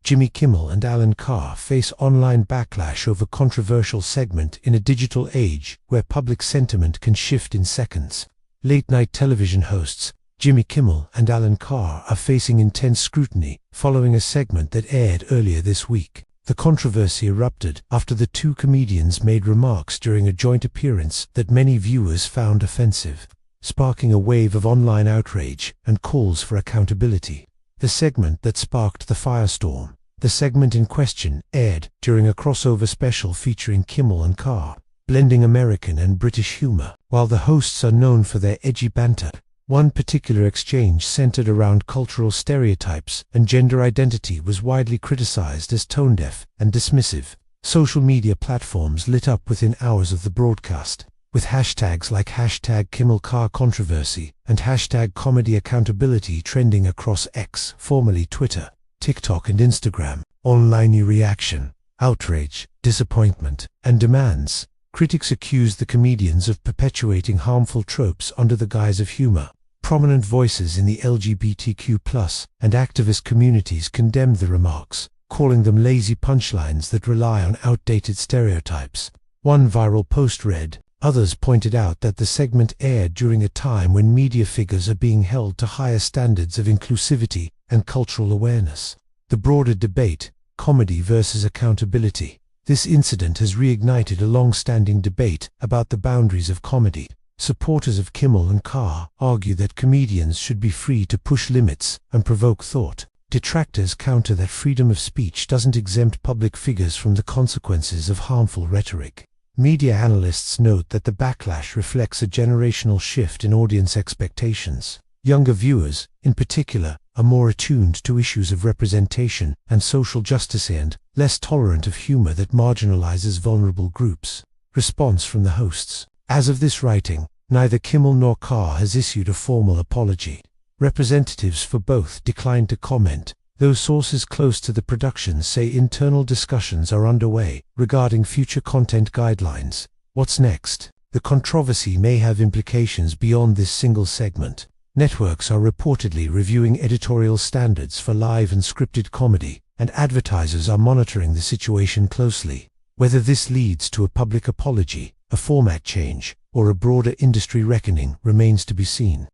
Jimmy Kimmel and Carr face online backlash over controversial segment in a digital age where public sentiment can shift in seconds. Late-night television hosts Jimmy Kimmel and Carr are facing intense scrutiny following a segment that aired earlier this week. The controversy erupted after the two comedians made remarks during a joint appearance that many viewers found offensive, sparking a wave of online outrage and calls for accountability. The segment that sparked the firestorm. The segment in question aired during a crossover special featuring Kimmel and Carr, blending American and British humor. While the hosts are known for their edgy banter, one particular exchange centered around cultural stereotypes and gender identity was widely criticized as tone-deaf and dismissive. Social media platforms lit up within hours of the broadcast, with hashtags like #KimmelCarr-controversy and #ComedyAccountability trending across X, formerly Twitter, TikTok and Instagram. Online reaction, outrage, disappointment, and demands. Critics accused the comedians of perpetuating harmful tropes under the guise of humor. Prominent voices in the LGBTQ+ and activist communities condemned the remarks, calling them lazy punchlines that rely on outdated stereotypes. One viral post read, "Others pointed out that the segment aired during a time when media figures are being held to higher standards of inclusivity and cultural awareness." The broader debate, comedy versus accountability. This incident has reignited a long-standing debate about the boundaries of comedy. Supporters of Kimmel and Carr argue that comedians should be free to push limits and provoke thought. Detractors counter that freedom of speech doesn't exempt public figures from the consequences of harmful rhetoric. Media analysts note that the backlash reflects a generational shift in audience expectations. Younger viewers, in particular, are more attuned to issues of representation and social justice and less tolerant of humor that marginalizes vulnerable groups. Response from the hosts. As of this writing, neither Kimmel nor Carr has issued a formal apology. Representatives for both declined to comment, though sources close to the production say internal discussions are underway regarding future content guidelines. What's next? The controversy may have implications beyond this single segment. Networks are reportedly reviewing editorial standards for live and scripted comedy, and advertisers are monitoring the situation closely. Whether this leads to a public apology, a format change, or a broader industry reckoning remains to be seen.